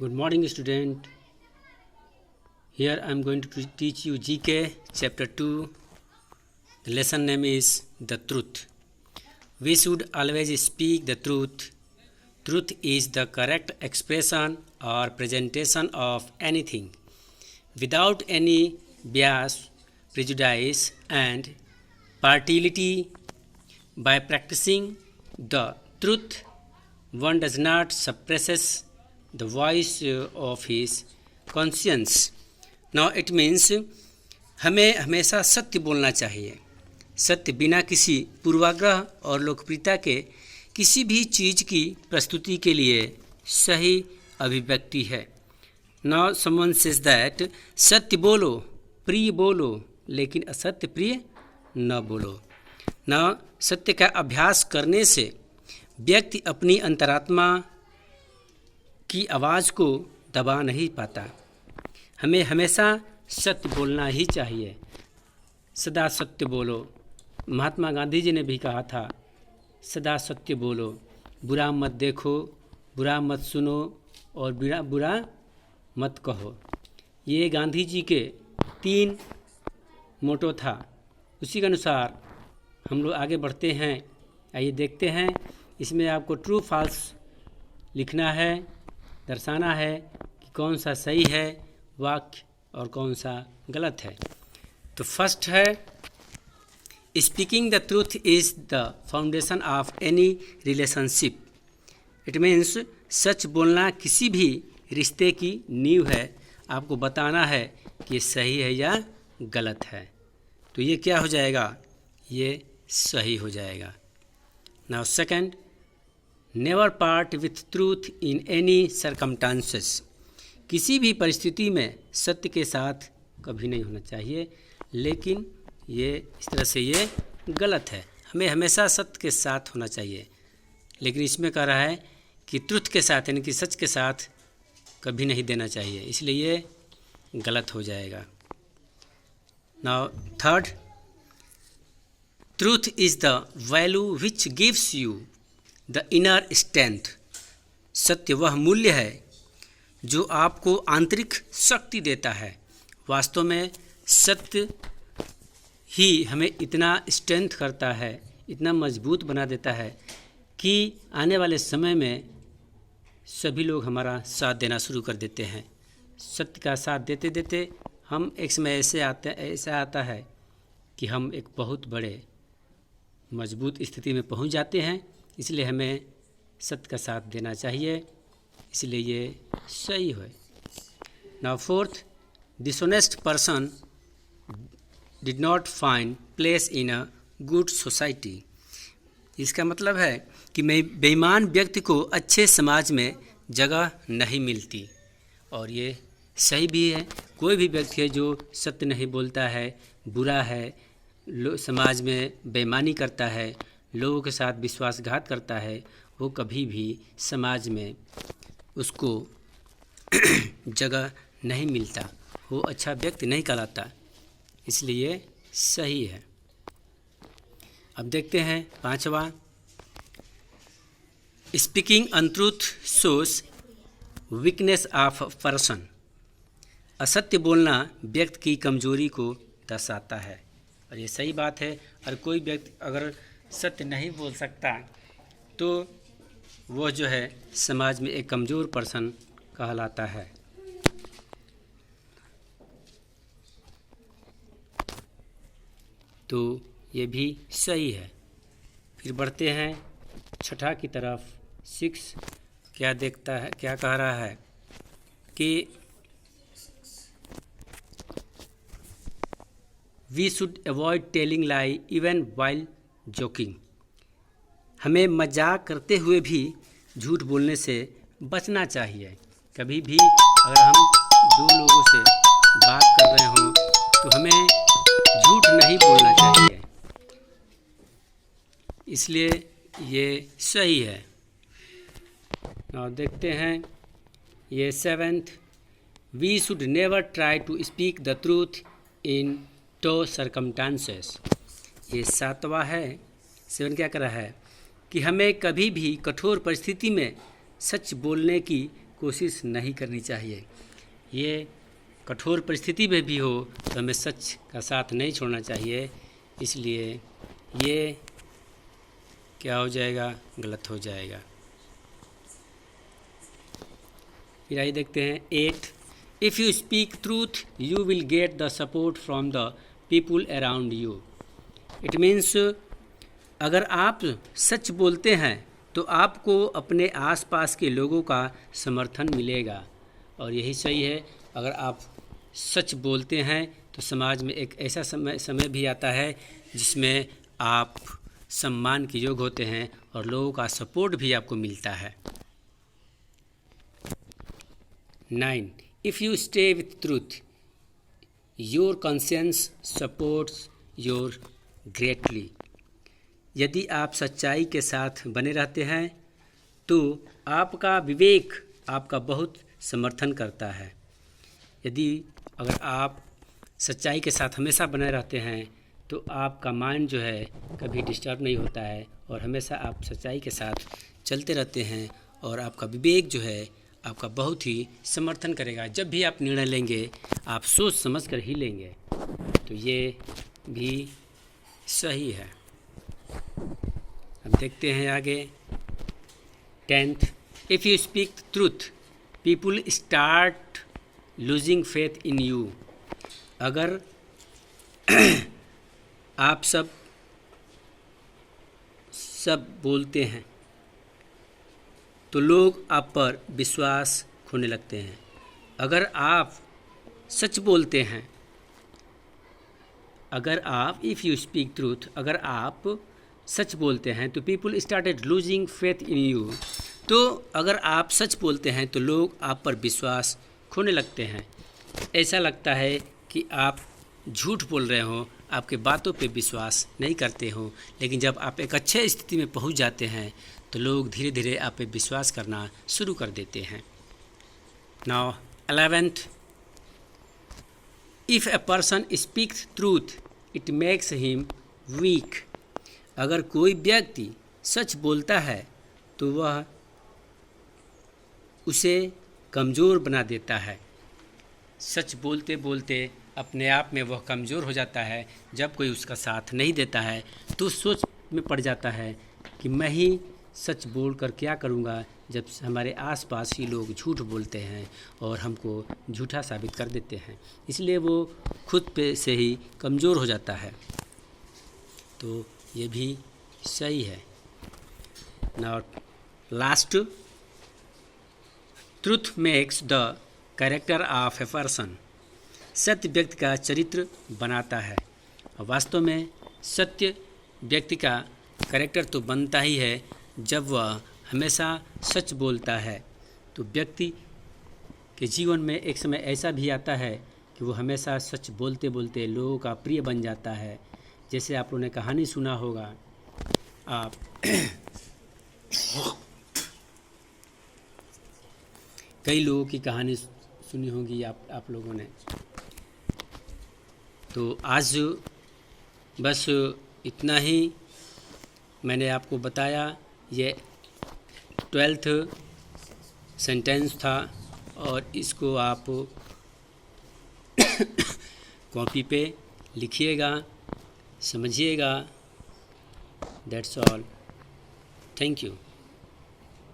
Good morning, student. Here I am going to teach you GK chapter 2. The lesson name is The Truth. We should always speak the truth. Truth is the correct expression or presentation of anything without any bias, prejudice, and partiality. By practicing the truth, one does not suppress the voice of his conscience. Now it means हमें हमेशा सत्य बोलना चाहिए. सत्य बिना किसी पूर्वाग्रह और लोकप्रियता के किसी भी चीज़ की प्रस्तुति के लिए सही अभिव्यक्ति है. Now someone says that सत्य बोलो, प्रिय बोलो, लेकिन असत्य प्रिय न बोलो. Now सत्य का अभ्यास करने से व्यक्ति अपनी अंतरात्मा की आवाज़ को दबा नहीं पाता. हमें हमेशा सत्य बोलना ही चाहिए. सदा सत्य बोलो. महात्मा गांधी जी ने भी कहा था, सदा सत्य बोलो, बुरा मत देखो, बुरा मत सुनो और बुरा मत कहो. ये गांधी जी के 3 मोटो था. उसी के अनुसार हम लोग आगे बढ़ते हैं. आइए देखते हैं. इसमें आपको ट्रू फॉल्स लिखना है, दर्शाना है कि कौन सा सही है वाक्य और कौन सा गलत है. तो फर्स्ट है, speaking the truth is the foundation of any relationship. It means सच बोलना किसी भी रिश्ते की नींव है. आपको बताना है कि सही है या गलत है. तो ये क्या हो जाएगा? ये सही हो जाएगा. Now second, never part with truth in any circumstances. किसी भी परिस्थिति में सत्य के साथ कभी नहीं होना चाहिए. लेकिन ये इस तरह से ये गलत है. हमें हमेशा सत्य के साथ होना चाहिए. लेकिन इसमें कह रहा है कि ट्रुथ के साथ यानी कि सच के साथ कभी नहीं देना चाहिए. इसलिए ये गलत हो जाएगा. Now third, truth is the value which gives you the inner strength. सत्य वह मूल्य है जो आपको आंतरिक शक्ति देता है. वास्तव में सत्य ही हमें इतना स्ट्रेंथ करता है, इतना मजबूत बना देता है कि आने वाले समय में सभी लोग हमारा साथ देना शुरू कर देते हैं. सत्य का साथ देते देते हम एक समय ऐसा आता है कि हम एक बहुत बड़े मजबूत स्थिति में पहुंच जाते हैं. इसलिए हमें सत्य का साथ देना चाहिए. इसलिए ये सही है. Now fourth, dishonest person did not find place in a good society. इसका मतलब है कि बेईमान व्यक्ति को अच्छे समाज में जगह नहीं मिलती. और ये सही भी है. कोई भी व्यक्ति है जो सत्य नहीं बोलता है, बुरा है, समाज में बेईमानी करता है, लोगों के साथ विश्वासघात करता है, वो कभी भी समाज में उसको जगह नहीं मिलता. वो अच्छा व्यक्ति नहीं कहलाता. इसलिए सही है. अब देखते हैं 5वां, speaking untruth shows weakness of person. असत्य बोलना व्यक्ति की कमजोरी को दर्शाता है. और ये सही बात है. और कोई व्यक्ति अगर सत्य नहीं बोल सकता तो वह जो है समाज में एक कमज़ोर पर्सन कहलाता है. तो ये भी सही है. फिर बढ़ते हैं 6 की तरफ. 6 क्या देखता है, क्या कह रहा है कि we should avoid telling lie even while joking. हमें मजाक करते हुए भी झूठ बोलने से बचना चाहिए. कभी भी अगर हम 2 लोगों से बात कर रहे हों तो हमें झूठ नहीं बोलना चाहिए. इसलिए ये सही है. और देखते हैं ये 7th, we should never try to speak the truth in two circumstances. ये 7वां है. 7 क्या कर रहा है कि हमें कभी भी कठोर परिस्थिति में सच बोलने की कोशिश नहीं करनी चाहिए। ये कठोर परिस्थिति में भी हो तो हमें सच का साथ नहीं छोड़ना चाहिए, इसलिए ये क्या हो जाएगा, गलत हो जाएगा। फिर आइए देखते हैं 8। If you speak truth you will get the support from the people around you. It means अगर आप सच बोलते हैं तो आपको अपने आसपास के लोगों का समर्थन मिलेगा, और यही सही है। अगर आप सच बोलते हैं तो समाज में एक ऐसा समय भी आता है जिसमें आप सम्मान के योग्य होते हैं और लोगों का सपोर्ट भी आपको मिलता है। 9. If you stay with truth, your conscience supports your greatly. यदि आप सच्चाई के साथ बने रहते हैं तो आपका विवेक आपका बहुत समर्थन करता है। यदि अगर आप सच्चाई के साथ हमेशा बने रहते हैं तो आपका माइंड जो है कभी डिस्टर्ब नहीं होता है और हमेशा आप सच्चाई के साथ चलते रहते हैं, और आपका विवेक जो है आपका बहुत ही समर्थन करेगा। जब भी आप निर्णय लेंगे आप सोच समझ कर ही लेंगे, तो ये भी सही है। अब देखते हैं आगे 10th। If you speak truth people start losing faith in you. अगर आप सब बोलते हैं तो लोग आप पर विश्वास खोने लगते हैं। अगर आप सच बोलते हैं, अगर आप इफ़ यू स्पीक ट्रूथ, अगर आप सच बोलते हैं तो people started losing faith in you. तो अगर आप सच बोलते हैं तो लोग आप पर विश्वास खोने लगते हैं। ऐसा लगता है कि आप झूठ बोल रहे हो, आपके बातों पे विश्वास नहीं करते हो, लेकिन जब आप एक अच्छे स्थिति में पहुंच जाते हैं तो लोग धीरे धीरे आप पे विश्वास करना शुरू कर देते हैं। Now 11th। If a person speaks truth it makes him weak. अगर कोई व्यक्ति सच बोलता है तो वह उसे कमज़ोर बना देता है। सच बोलते बोलते अपने आप में वह कमज़ोर हो जाता है। जब कोई उसका साथ नहीं देता है तो सोच में पड़ जाता है कि मैं ही सच बोल कर क्या करूँगा, जब हमारे आसपास ही लोग झूठ बोलते हैं और हमको झूठा साबित कर देते हैं। इसलिए वो खुद पे से ही कमज़ोर हो जाता है। तो ये भी सही है। Now last. Truth makes the character of a person. सत्य व्यक्ति का चरित्र बनाता है। वास्तव में सत्य व्यक्ति का कैरेक्टर तो बनता ही है जब वह हमेशा सच बोलता है। तो व्यक्ति के जीवन में एक समय ऐसा भी आता है कि वो हमेशा सच बोलते बोलते लोगों का प्रिय बन जाता है। जैसे आप लोगों ने कहानी सुना होगा, आप कई लोगों की कहानी सुनी होगी आप लोगों ने। तो आज बस इतना ही मैंने आपको बताया। ये 12th सेंटेंस था और इसको आप कॉपी पे लिखिएगा, समझिएगा। That's all. Thank you.